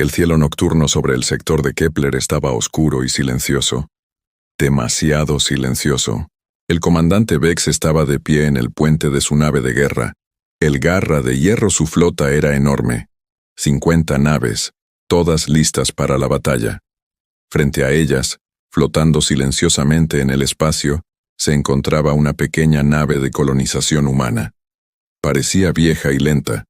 El cielo nocturno sobre el sector de Kepler estaba oscuro y silencioso. Demasiado silencioso. El comandante Vex estaba de pie en el puente de su nave de guerra. El Garra de hierro, su flota era enorme. 50 naves, todas listas para la batalla. Frente a ellas, flotando silenciosamente en el espacio, se encontraba una pequeña nave de colonización humana. Parecía vieja y lenta.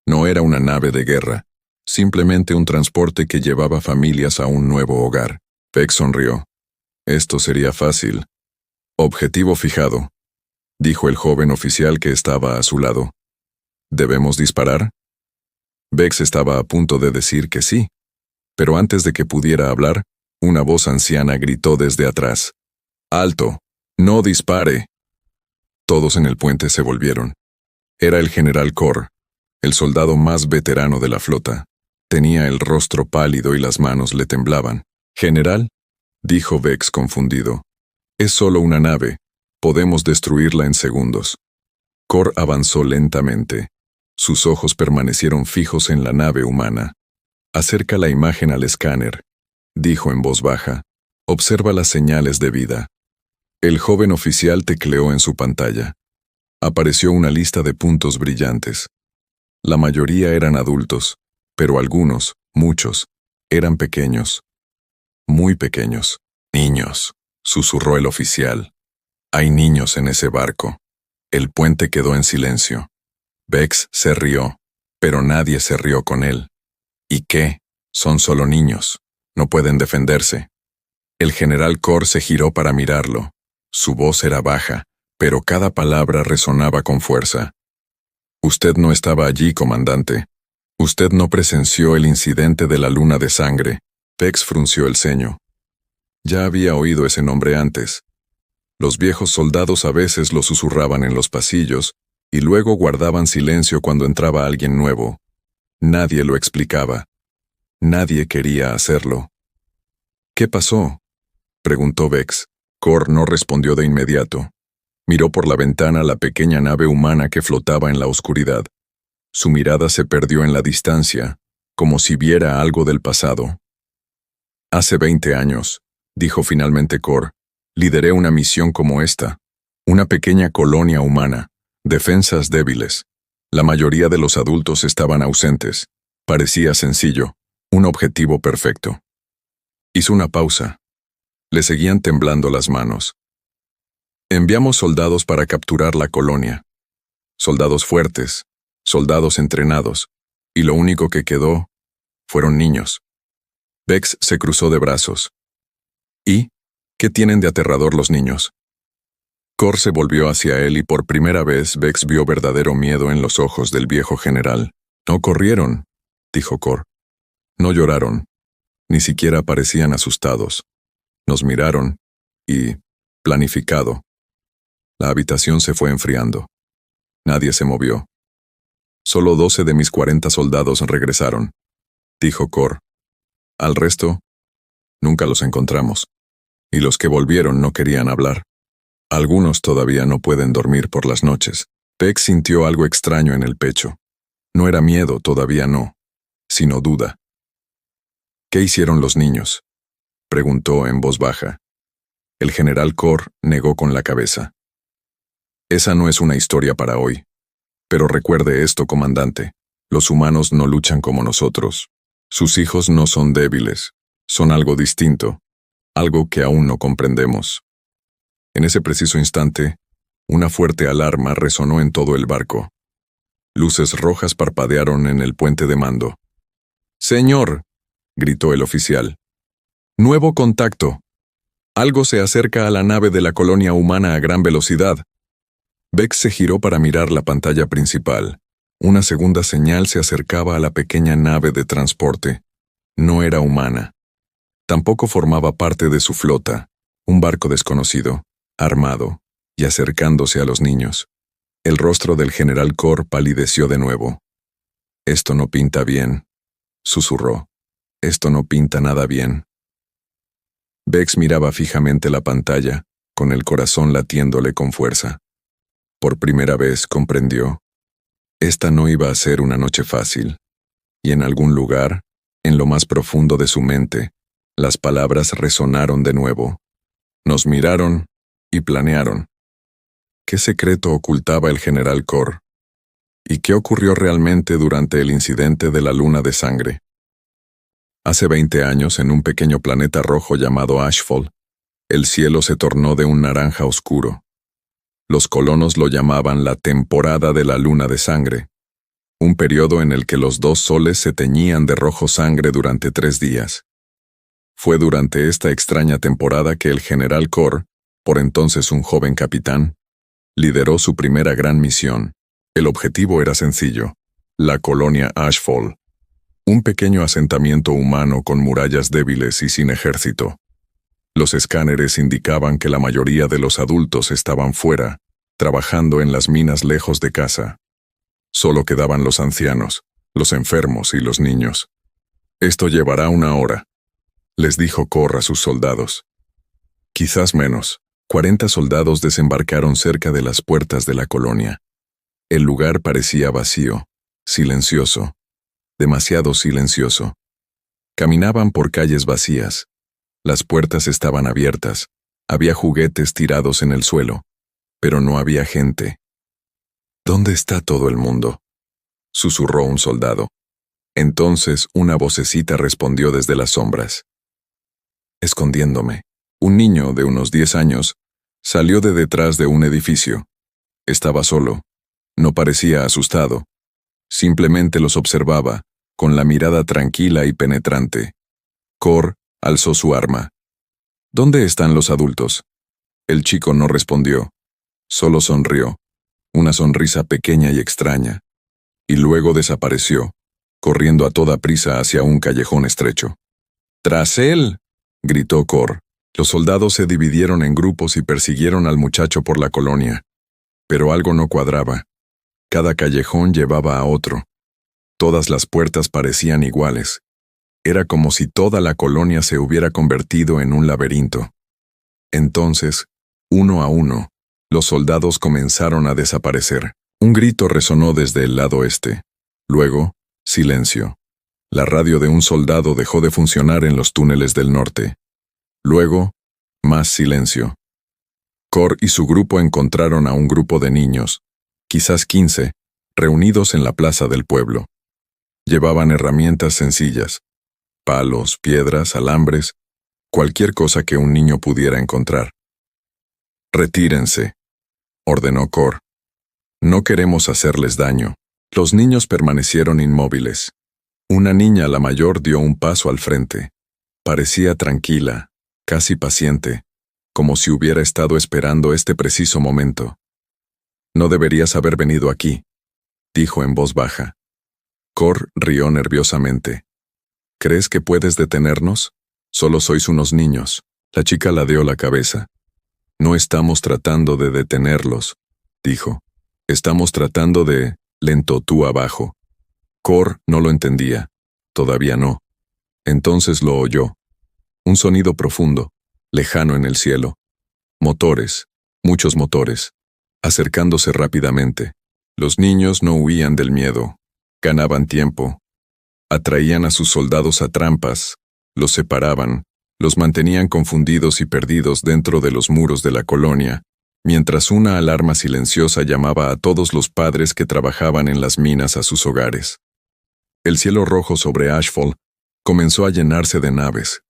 No era una nave de guerra, simplemente un transporte que llevaba familias a un nuevo hogar. Vex sonrió. Esto sería fácil. Objetivo fijado, dijo el joven oficial que estaba a su lado. ¿Debemos disparar? Vex estaba a punto de decir que sí, pero antes de que pudiera hablar, una voz anciana gritó desde atrás. ¡Alto! ¡No dispare! Todos en el puente se volvieron. Era el general Kor, el soldado más veterano de la flota. Tenía el rostro pálido y las manos le temblaban. «General», dijo Vex confundido, «es solo una nave. Podemos destruirla en segundos». Kor avanzó lentamente. Sus ojos permanecieron fijos en la nave humana. «Acerca la imagen al escáner», dijo en voz baja. «Observa las señales de vida». El joven oficial tecleó en su pantalla. Apareció una lista de puntos brillantes. La mayoría eran adultos, pero algunos, muchos, eran pequeños. Muy pequeños. «Niños», susurró el oficial. «Hay niños en ese barco». El puente quedó en silencio. Vex se rió, pero nadie se rió con él. ¿Y qué? Son solo niños. No pueden defenderse. El general Kor se giró para mirarlo. Su voz era baja, pero cada palabra resonaba con fuerza. «Usted no estaba allí, comandante. Usted no presenció el incidente de la luna de sangre». Vex frunció el ceño. Ya había oído ese nombre antes. Los viejos soldados a veces lo susurraban en los pasillos y luego guardaban silencio cuando entraba alguien nuevo. Nadie lo explicaba. Nadie quería hacerlo. «¿Qué pasó?», preguntó Vex. Kor no respondió de inmediato. Miró por la ventana la pequeña nave humana que flotaba en la oscuridad. Su mirada se perdió en la distancia, como si viera algo del pasado. «Hace 20 años», dijo finalmente Kor, «lideré una misión como esta. Una pequeña colonia humana, defensas débiles. La mayoría de los adultos estaban ausentes. Parecía sencillo, un objetivo perfecto». Hizo una pausa. Le seguían temblando las manos. «Enviamos soldados para capturar la colonia. Soldados fuertes, soldados entrenados, y lo único que quedó fueron niños». Vex se cruzó de brazos. «¿Y qué tienen de aterrador los niños?». Kor se volvió hacia él y por primera vez Vex vio verdadero miedo en los ojos del viejo general. «No corrieron», dijo Kor. «No lloraron. Ni siquiera parecían asustados. Nos miraron y, planificado». La habitación se fue enfriando. Nadie se movió. «Solo 12 de mis 40 soldados regresaron», dijo Kor. «Al resto, nunca los encontramos. Y los que volvieron no querían hablar. Algunos todavía no pueden dormir por las noches». Vex sintió algo extraño en el pecho. No era miedo, todavía no, sino duda. «¿Qué hicieron los niños?», preguntó en voz baja. El general Kor negó con la cabeza. «Esa no es una historia para hoy. Pero recuerde esto, comandante. Los humanos no luchan como nosotros. Sus hijos no son débiles. Son algo distinto. Algo que aún no comprendemos». En ese preciso instante, una fuerte alarma resonó en todo el barco. Luces rojas parpadearon en el puente de mando. «Señor», gritó el oficial. «Nuevo contacto. Algo se acerca a la nave de la colonia humana a gran velocidad». Vex se giró para mirar la pantalla principal. Una segunda señal se acercaba a la pequeña nave de transporte. No era humana. Tampoco formaba parte de su flota. Un barco desconocido, armado, y acercándose a los niños. El rostro del general Kor palideció de nuevo. «Esto no pinta bien», susurró. «Esto no pinta nada bien». Vex miraba fijamente la pantalla, con el corazón latiéndole con fuerza. Por primera vez comprendió. Esta no iba a ser una noche fácil. Y en algún lugar, En lo más profundo de su mente, las palabras resonaron de nuevo. Nos miraron y planearon. ¿Qué secreto ocultaba el general Kor? ¿Y qué ocurrió realmente durante el incidente de la luna de sangre? Hace 20 años, en un pequeño planeta rojo llamado Ashfall, el cielo se tornó de un naranja oscuro. Los colonos lo llamaban la temporada de la luna de sangre, un periodo en el que los dos soles se teñían de rojo sangre durante 3 días. Fue durante esta extraña temporada que el general Kor, por entonces un joven capitán, lideró su primera gran misión. El objetivo era sencillo: la colonia Ashfall, un pequeño asentamiento humano con murallas débiles y sin ejército. Los escáneres indicaban que la mayoría de los adultos estaban fuera, trabajando en las minas lejos de casa. Solo quedaban los ancianos, los enfermos y los niños. «Esto llevará 1 hora», les dijo Kor a sus soldados. Quizás menos. 40 soldados desembarcaron cerca de las puertas de la colonia. El lugar parecía vacío, silencioso, demasiado silencioso. Caminaban por calles vacías. Las puertas estaban abiertas, había juguetes tirados en el suelo, pero no había gente. «¿Dónde está todo el mundo?», susurró un soldado. Entonces una vocecita respondió desde las sombras. «Escondiéndome». Un niño de unos 10 años salió de detrás de un edificio. Estaba solo. No parecía asustado. Simplemente los observaba, con la mirada tranquila y penetrante. Kor alzó su arma. «¿Dónde están los adultos?». El chico no respondió. Solo sonrió, una sonrisa pequeña y extraña, y luego desapareció, corriendo a toda prisa hacia un callejón estrecho. «¡Tras él!», gritó Kor. Los soldados se dividieron en grupos y persiguieron al muchacho por la colonia. Pero algo no cuadraba. Cada callejón llevaba a otro. Todas las puertas parecían iguales. Era como si toda la colonia se hubiera convertido en un laberinto. Entonces, uno a uno, los soldados comenzaron a desaparecer. Un grito resonó desde el lado este. Luego, silencio. La radio de un soldado dejó de funcionar en los túneles del norte. Luego, más silencio. Kor y su grupo encontraron a un grupo de niños, quizás 15, reunidos en la plaza del pueblo. Llevaban herramientas sencillas: palos, piedras, alambres, cualquier cosa que un niño pudiera encontrar. «Retírense», ordenó Kor. «No queremos hacerles daño». Los niños permanecieron inmóviles. Una niña, la mayor, dio un paso al frente. Parecía tranquila, casi paciente, como si hubiera estado esperando este preciso momento. «No deberías haber venido aquí», dijo en voz baja. Kor rió nerviosamente. «¿Crees que puedes detenernos? Solo sois unos niños». La chica ladeó la cabeza. «No estamos tratando de detenerlos», dijo. «Estamos tratando de...». Lento tú abajo. Kor no lo entendía. Todavía no. Entonces lo oyó. Un sonido profundo, lejano en el cielo. Motores, muchos motores, acercándose rápidamente. Los niños no huían del miedo. Ganaban tiempo. Atraían a sus soldados a trampas, los separaban, los mantenían confundidos y perdidos dentro de los muros de la colonia, mientras una alarma silenciosa llamaba a todos los padres que trabajaban en las minas a sus hogares. El cielo rojo sobre Ashfall comenzó a llenarse de naves.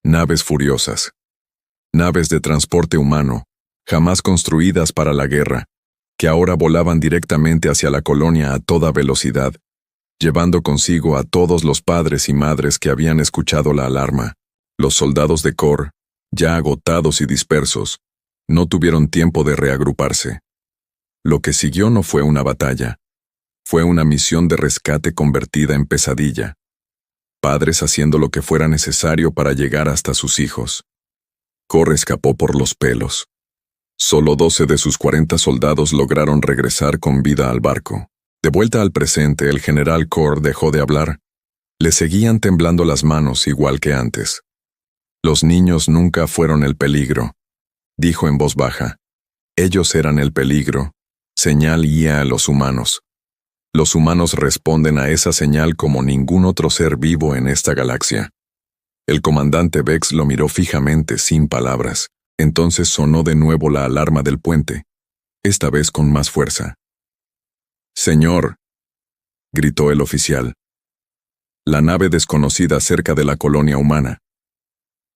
Naves furiosas. Naves de transporte humano, jamás construidas para la guerra, que ahora volaban directamente hacia la colonia a toda velocidad, llevando consigo a todos los padres y madres que habían escuchado la alarma. Los soldados de Kor, ya agotados y dispersos, no tuvieron tiempo de reagruparse. Lo que siguió no fue una batalla. Fue una misión de rescate convertida en pesadilla. Padres haciendo lo que fuera necesario para llegar hasta sus hijos. Kor escapó por los pelos. Solo 12 de sus 40 soldados lograron regresar con vida al barco. De vuelta al presente, el general Kor dejó de hablar. Le seguían temblando las manos igual que antes. Los niños nunca fueron el peligro, dijo en voz baja. Ellos eran el peligro, señal guía a los humanos. Los humanos responden a esa señal como ningún otro ser vivo en esta galaxia. El comandante Vex lo miró fijamente, sin palabras. Entonces sonó de nuevo la alarma del puente, esta vez con más fuerza. «Señor», gritó el oficial. «La nave desconocida cerca de la colonia humana.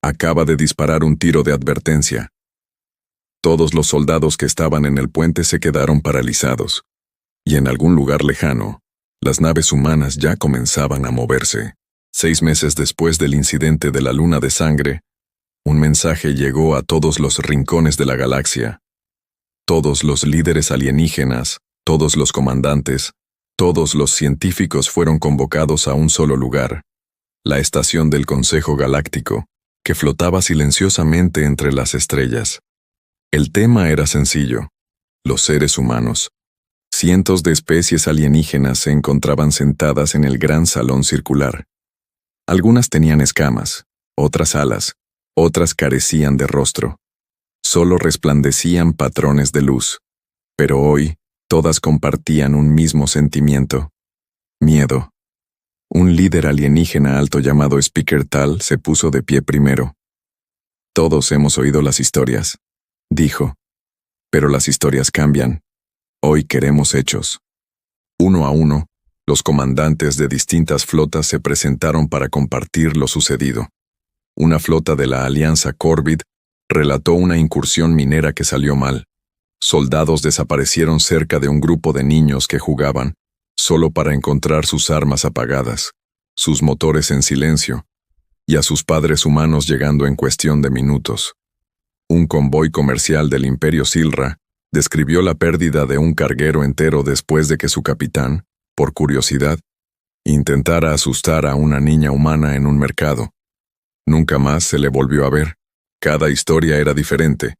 Acaba de disparar un tiro de advertencia». Todos los soldados que estaban en el puente se quedaron paralizados. Y en algún lugar lejano, las naves humanas ya comenzaban a moverse. 6 meses después del incidente de la luna de sangre, un mensaje llegó a todos los rincones de la galaxia. Todos los líderes alienígenas, todos los comandantes, todos los científicos fueron convocados a un solo lugar, la estación del Consejo Galáctico, que flotaba silenciosamente entre las estrellas. El tema era sencillo: los seres humanos. Cientos de especies alienígenas se encontraban sentadas en el gran salón circular. Algunas tenían escamas, otras alas, otras carecían de rostro. Solo resplandecían patrones de luz. Pero hoy, todas compartían un mismo sentimiento: miedo. Un líder alienígena alto llamado Speaker Tal se puso de pie primero. «Todos hemos oído las historias», dijo. «Pero las historias cambian. Hoy queremos hechos». Uno a uno, los comandantes de distintas flotas se presentaron para compartir lo sucedido. Una flota de la Alianza Corvid relató una incursión minera que salió mal. Soldados desaparecieron cerca de un grupo de niños que jugaban, solo para encontrar sus armas apagadas, sus motores en silencio, y a sus padres humanos llegando en cuestión de minutos. Un convoy comercial del Imperio Silra describió la pérdida de un carguero entero después de que su capitán, por curiosidad, intentara asustar a una niña humana en un mercado. Nunca más se le volvió a ver. Cada historia era diferente,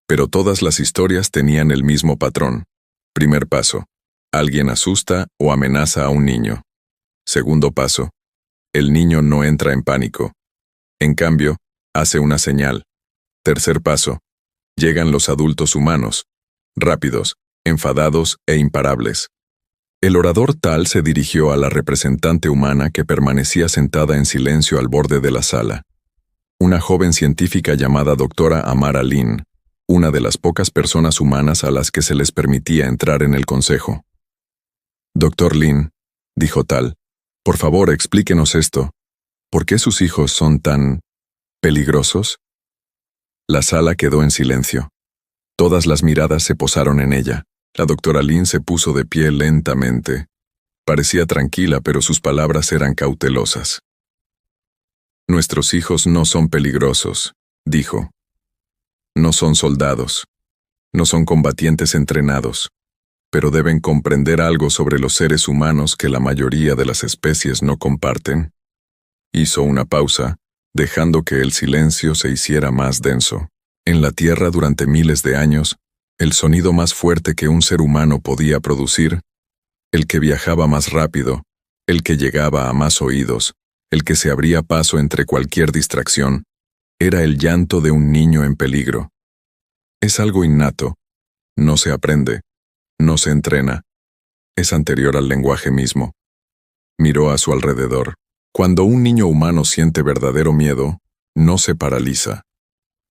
pero todas las historias tenían el mismo patrón. Primer paso: alguien asusta o amenaza a un niño. Segundo paso: el niño no entra en pánico. En cambio, hace una señal. Tercer paso: llegan los adultos humanos, rápidos, enfadados e imparables. El orador Tal se dirigió a la representante humana que permanecía sentada en silencio al borde de la sala. Una joven científica llamada doctora Amara Lin, una de las pocas personas humanas a las que se les permitía entrar en el consejo. «Doctor Lin», dijo Tal, «por favor explíquenos esto. ¿Por qué sus hijos son tan peligrosos?» La sala quedó en silencio. Todas las miradas se posaron en ella. La doctora Lin se puso de pie lentamente. Parecía tranquila, pero sus palabras eran cautelosas. «Nuestros hijos no son peligrosos», dijo. «No son soldados. No son combatientes entrenados. Pero deben comprender algo sobre los seres humanos que la mayoría de las especies no comparten». Hizo una pausa, dejando que el silencio se hiciera más denso. En la Tierra durante miles de años, el sonido más fuerte que un ser humano podía producir, el que viajaba más rápido, el que llegaba a más oídos, el que se abría paso entre cualquier distracción, era el llanto de un niño en peligro. Es algo innato, no se aprende, no se entrena, es anterior al lenguaje mismo. Miró a su alrededor. Cuando un niño humano siente verdadero miedo, no se paraliza.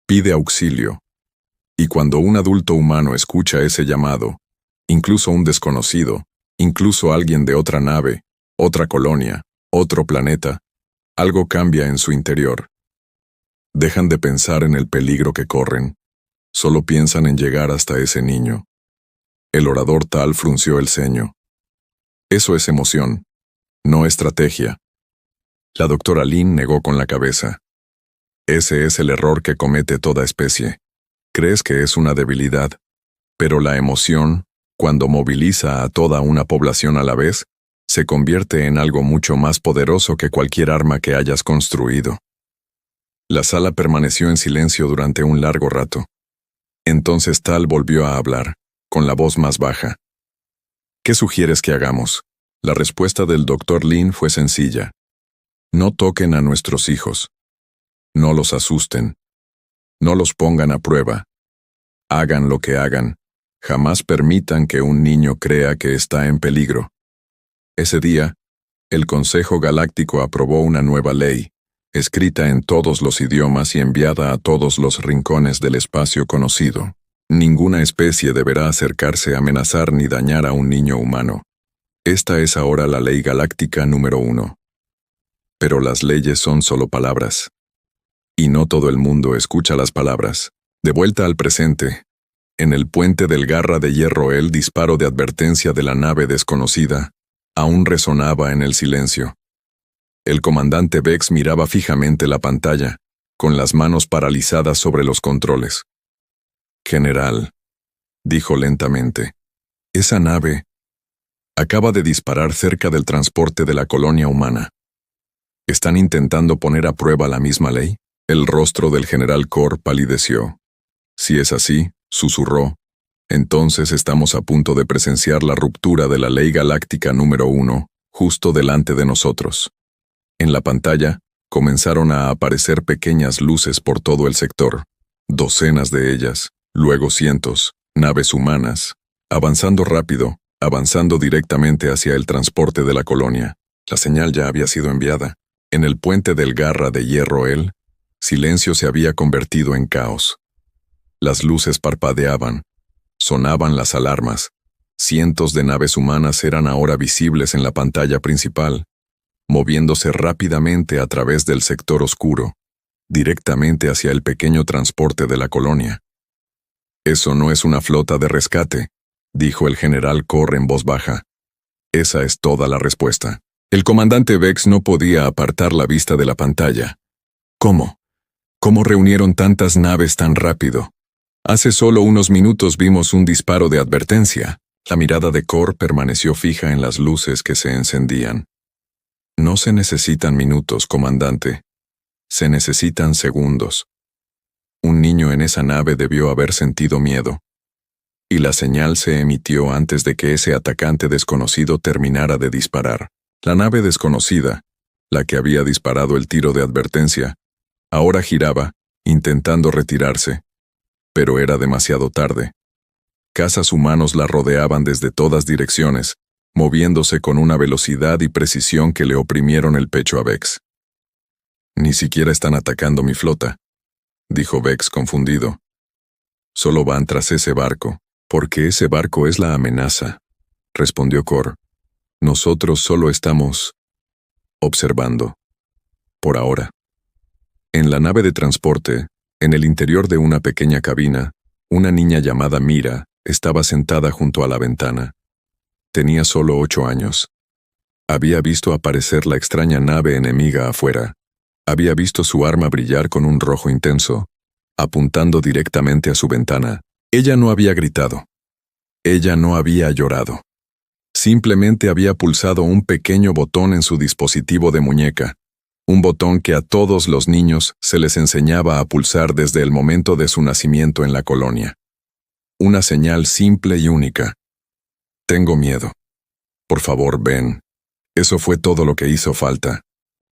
Pide auxilio. Y cuando un adulto humano escucha ese llamado, incluso un desconocido, incluso alguien de otra nave, otra colonia, otro planeta, algo cambia en su interior. Dejan de pensar en el peligro que corren, solo piensan en llegar hasta ese niño. El orador Tal frunció el ceño. Eso es emoción, no estrategia. La doctora Lin negó con la cabeza. Ese es el error que comete toda especie. Crees que es una debilidad, pero la emoción, cuando moviliza a toda una población a la vez, se convierte en algo mucho más poderoso que cualquier arma que hayas construido. La sala permaneció en silencio durante un largo rato. Entonces Tal volvió a hablar, con la voz más baja. «¿Qué sugieres que hagamos?» La respuesta del Dr. Lin fue sencilla. «No toquen a nuestros hijos. No los asusten. No los pongan a prueba. Hagan lo que hagan. Jamás permitan que un niño crea que está en peligro. Ese día, el Consejo Galáctico aprobó una nueva ley, escrita en todos los idiomas y enviada a todos los rincones del espacio conocido. Ninguna especie deberá acercarse, amenazar ni dañar a un niño humano. Esta es ahora la ley galáctica número 1. Pero las leyes son solo palabras. Y no todo el mundo escucha las palabras. De vuelta al presente. En el puente del Garra de Hierro, el disparo de advertencia de la nave desconocida aún resonaba en el silencio. El comandante Vex miraba fijamente la pantalla, con las manos paralizadas sobre los controles. «General», dijo lentamente, «esa nave acaba de disparar cerca del transporte de la colonia humana. ¿Están intentando poner a prueba la misma ley?» El rostro del general Kor palideció. «Si es así», susurró, «entonces estamos a punto de presenciar la ruptura de la ley galáctica número 1, justo delante de nosotros». En la pantalla, comenzaron a aparecer pequeñas luces por todo el sector, docenas de ellas, luego cientos, naves humanas, avanzando rápido, avanzando directamente hacia el transporte de la colonia. La señal ya había sido enviada. En el puente del Garra de Hierro, el silencio se había convertido en caos. Las luces parpadeaban, sonaban las alarmas. Cientos de naves humanas eran ahora visibles en la pantalla principal, moviéndose rápidamente a través del sector oscuro, directamente hacia el pequeño transporte de la colonia. «Eso no es una flota de rescate», dijo el general Kor en voz baja. «Esa es toda la respuesta». El comandante Vex no podía apartar la vista de la pantalla. ¿Cómo? ¿Cómo reunieron tantas naves tan rápido? Hace solo unos minutos vimos un disparo de advertencia. La mirada de Kor permaneció fija en las luces que se encendían. «No se necesitan minutos, comandante. Se necesitan segundos. Un niño en esa nave debió haber sentido miedo. Y la señal se emitió antes de que ese atacante desconocido terminara de disparar. La nave desconocida, la que había disparado el tiro de advertencia, ahora giraba, intentando retirarse. Pero era demasiado tarde. Cazas humanos la rodeaban desde todas direcciones, moviéndose con una velocidad y precisión que le oprimieron el pecho a Vex. «Ni siquiera están atacando mi flota», dijo Vex confundido. «Solo van tras ese barco, porque ese barco es la amenaza», respondió Kor. «Nosotros solo estamos observando. Por ahora». En la nave de transporte, en el interior de una pequeña cabina, una niña llamada Mira estaba sentada junto a la ventana. Tenía solo 8 años. Había visto aparecer la extraña nave enemiga afuera. Había visto su arma brillar con un rojo intenso, apuntando directamente a su ventana. Ella no había gritado. Ella no había llorado. Simplemente había pulsado un pequeño botón en su dispositivo de muñeca, un botón que a todos los niños se les enseñaba a pulsar desde el momento de su nacimiento en la colonia. Una señal simple y única. «Tengo miedo. Por favor, ven». Eso fue todo lo que hizo falta.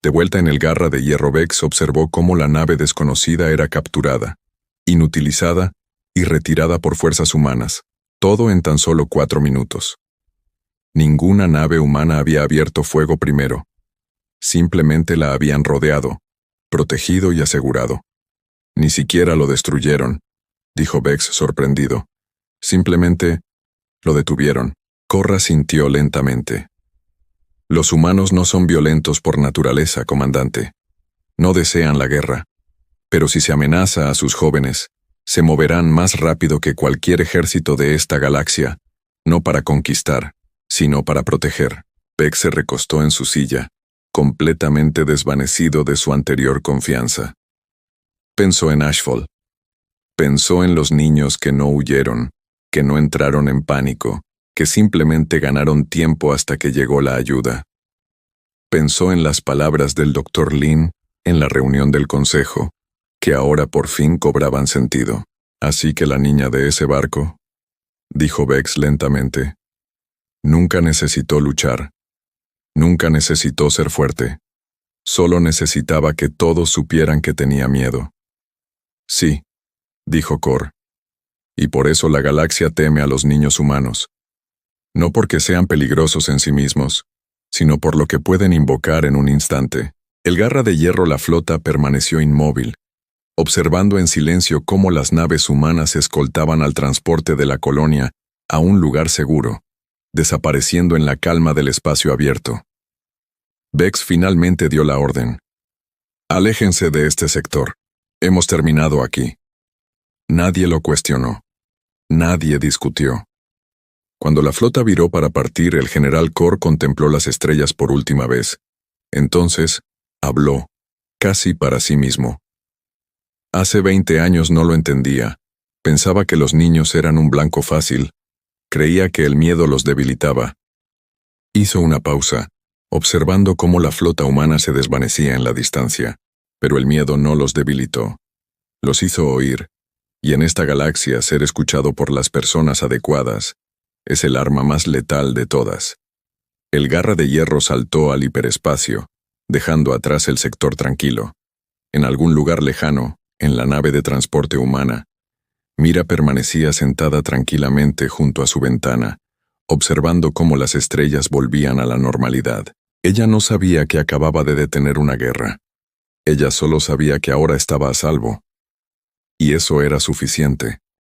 De vuelta en el Garra de Hierro, Vex observó cómo la nave desconocida era capturada, inutilizada y retirada por fuerzas humanas, todo en tan solo 4 minutos. Ninguna nave humana había abierto fuego primero. Simplemente la habían rodeado, protegido y asegurado. «Ni siquiera lo destruyeron», dijo Vex sorprendido. «Simplemente lo detuvieron». Korra sintió lentamente. «Los humanos no son violentos por naturaleza, comandante. No desean la guerra. Pero si se amenaza a sus jóvenes, se moverán más rápido que cualquier ejército de esta galaxia, no para conquistar, sino para proteger». Vex se recostó en su silla, completamente desvanecido de su anterior confianza. Pensó en Ashfall. Pensó en los niños que no huyeron, que no entraron en pánico, que simplemente ganaron tiempo hasta que llegó la ayuda. Pensó en las palabras del Dr. Lin en la reunión del consejo, que ahora por fin cobraban sentido. «Así que la niña de ese barco», dijo Vex lentamente, «nunca necesitó luchar. Nunca necesitó ser fuerte. Solo necesitaba que todos supieran que tenía miedo». «Sí», dijo Kor. «Y por eso la galaxia teme a los niños humanos. No porque sean peligrosos en sí mismos, sino por lo que pueden invocar en un instante. El Garra de Hierro, la flota, permaneció inmóvil, observando en silencio cómo las naves humanas escoltaban al transporte de la colonia a un lugar seguro, desapareciendo en la calma del espacio abierto. Vex finalmente dio la orden. Aléjense de este sector. Hemos terminado aquí. Nadie lo cuestionó. Nadie discutió. Cuando la flota viró para partir, el general Kor contempló las estrellas por última vez. Entonces, habló, casi para sí mismo. Hace 20 años no lo entendía. Pensaba que los niños eran un blanco fácil. Creía que el miedo los debilitaba. Hizo una pausa, observando cómo la flota humana se desvanecía en la distancia. Pero el miedo no los debilitó. Los hizo oír. Y en esta galaxia, ser escuchado por las personas adecuadas es el arma más letal de todas. El Garra de Hierro saltó al hiperespacio, dejando atrás el sector tranquilo. En algún lugar lejano, en la nave de transporte humana, Mira permanecía sentada tranquilamente junto a su ventana, observando cómo las estrellas volvían a la normalidad. Ella no sabía que acababa de detener una guerra. Ella solo sabía que ahora estaba a salvo. Y eso era suficiente.